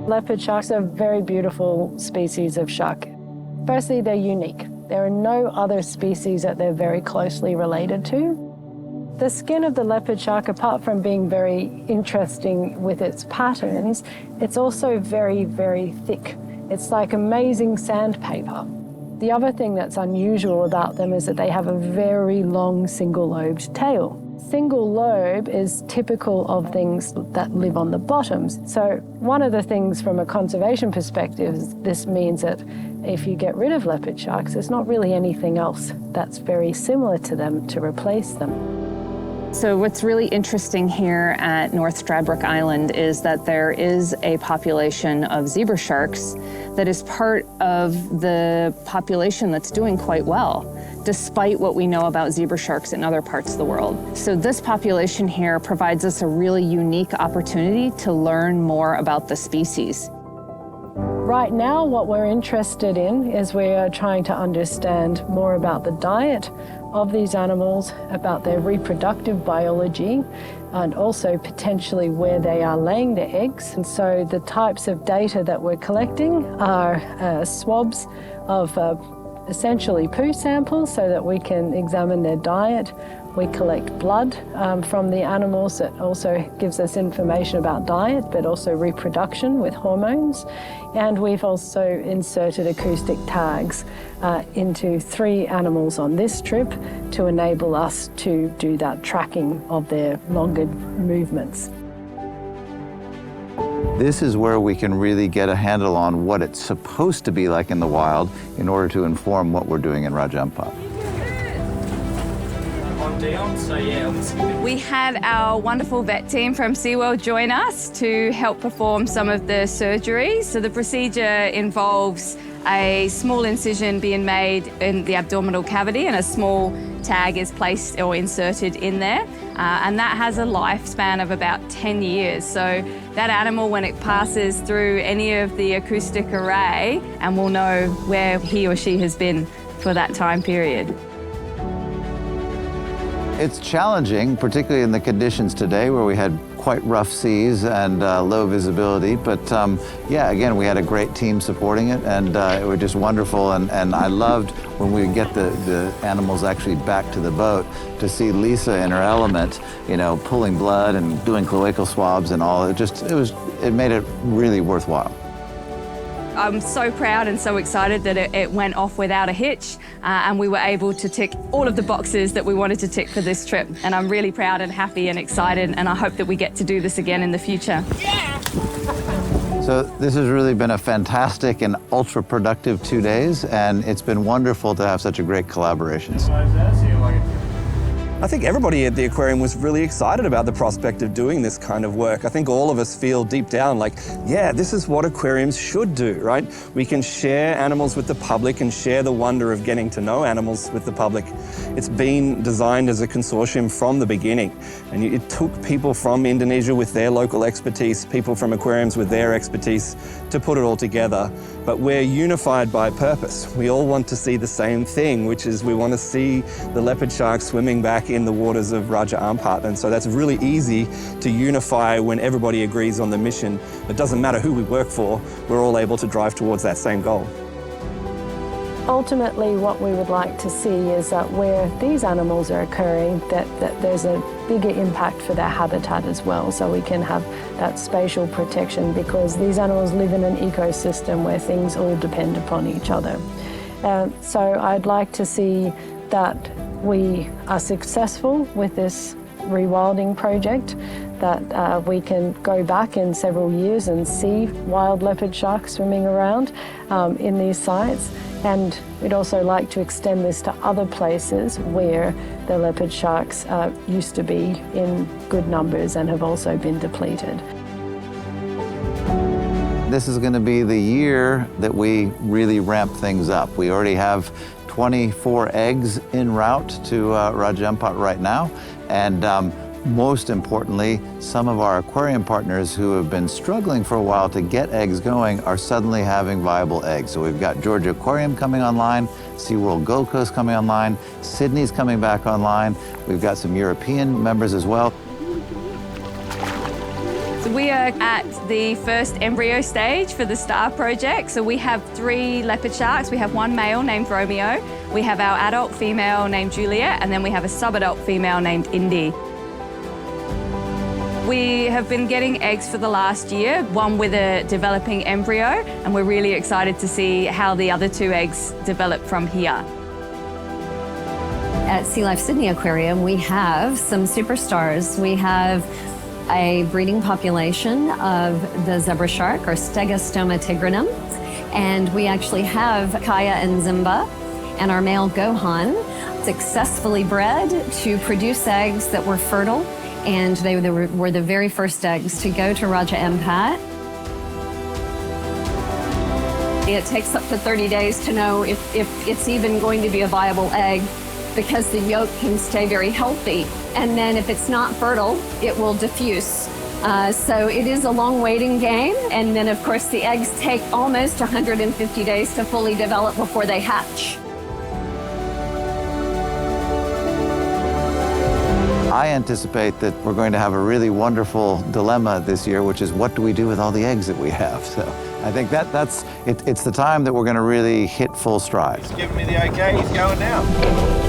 Leopard sharks are a very beautiful species of shark. Firstly, they're unique. There are no other species that they're very closely related to. The skin of the leopard shark, apart from being very interesting with its patterns, it's also very, very thick. It's like amazing sandpaper. The other thing that's unusual about them is that they have a very long single-lobed tail. Single lobe is typical of things that live on the bottoms. So one of the things from a conservation perspective is this means that if you get rid of leopard sharks, there's not really anything else that's very similar to them to replace them. So what's really interesting here at North Stradbroke Island is that there is a population of zebra sharks that is part of the population that's doing quite well, despite what we know about zebra sharks in other parts of the world. So this population here provides us a really unique opportunity to learn more about the species. Right now, what we're interested in is we are trying to understand more about the diet of these animals, about their reproductive biology, and also potentially where they are laying their eggs. And so the types of data that we're collecting are swabs of essentially poo samples so that we can examine their diet. We collect blood from the animals that also gives us information about diet, but also reproduction with hormones. And we've also inserted acoustic tags into 3 animals on this trip to enable us to do that tracking of their longer movements. This is where we can really get a handle on what it's supposed to be like in the wild in order to inform what we're doing in Raja Ampat. We had our wonderful vet team from SeaWorld join us to help perform some of the surgeries. So the procedure involves a small incision being made in the abdominal cavity and a small tag is placed or inserted in there. And that has a lifespan of about 10 years. So that animal, when it passes through any of the acoustic array, and we'll know where he or she has been for that time period. It's challenging, particularly in the conditions today where we had quite rough seas and low visibility, but yeah, again, we had a great team supporting it, and it was just wonderful, and I loved when we get the animals actually back to the boat to see Lisa in her element, you know, pulling blood and doing cloacal swabs and all. It made it really worthwhile. I'm so proud and so excited that it went off without a hitch and we were able to tick all of the boxes that we wanted to tick for this trip. And I'm really proud and happy and excited, and I hope that we get to do this again in the future. Yeah! So this has really been a fantastic and ultra productive 2 days, and it's been wonderful to have such a great collaboration. I think everybody at the aquarium was really excited about the prospect of doing this kind of work. I think all of us feel deep down like, yeah, this is what aquariums should do, right? We can share animals with the public and share the wonder of getting to know animals with the public. It's been designed as a consortium from the beginning, and it took people from Indonesia with their local expertise, people from aquariums with their expertise to put it all together. But we're unified by purpose. We all want to see the same thing, which is we want to see the leopard shark swimming back in the waters of Raja Ampat. And so that's really easy to unify when everybody agrees on the mission. It doesn't matter who we work for, we're all able to drive towards that same goal. Ultimately, what we would like to see is that where these animals are occurring, that there's a bigger impact for their habitat as well, so we can have that spatial protection, because these animals live in an ecosystem where things all depend upon each other. So I'd like to see that we are successful with this rewilding project, that we can go back in several years and see wild leopard sharks swimming around in these sites. And we'd also like to extend this to other places where the leopard sharks used to be in good numbers and have also been depleted. This is going to be the year that we really ramp things up. We already have 24 eggs en route to Raja Ampat right now, and most importantly, some of our aquarium partners who have been struggling for a while to get eggs going are suddenly having viable eggs. So we've got Georgia Aquarium coming online, SeaWorld Gold Coast coming online, Sydney's coming back online. We've got some European members as well. So We are at the first embryo stage for the StAR project. So we have 3 leopard sharks. We have 1 male named Romeo. We have our adult female named Juliet, and then we have a subadult female named Indy. We have been getting eggs for the last year, one with a developing embryo, and we're really excited to see how the other 2 eggs develop from here. At Sea Life Sydney Aquarium, we have some superstars. We have a breeding population of the zebra shark, or Stegostoma tigrinum, and we actually have Kaya and Zimba and our male Gohan successfully bred to produce eggs that were fertile, and they were the very first eggs to go to Raja Ampat. It takes up to 30 days to know if it's even going to be a viable egg, because the yolk can stay very healthy. And then if it's not fertile, it will diffuse. So it is a long waiting game. And then of course the eggs take almost 150 days to fully develop before they hatch. I anticipate that we're going to have a really wonderful dilemma this year, which is what do we do with all the eggs that we have? So I think it's the time that we're going to really hit full stride. He's giving me the okay, he's going now.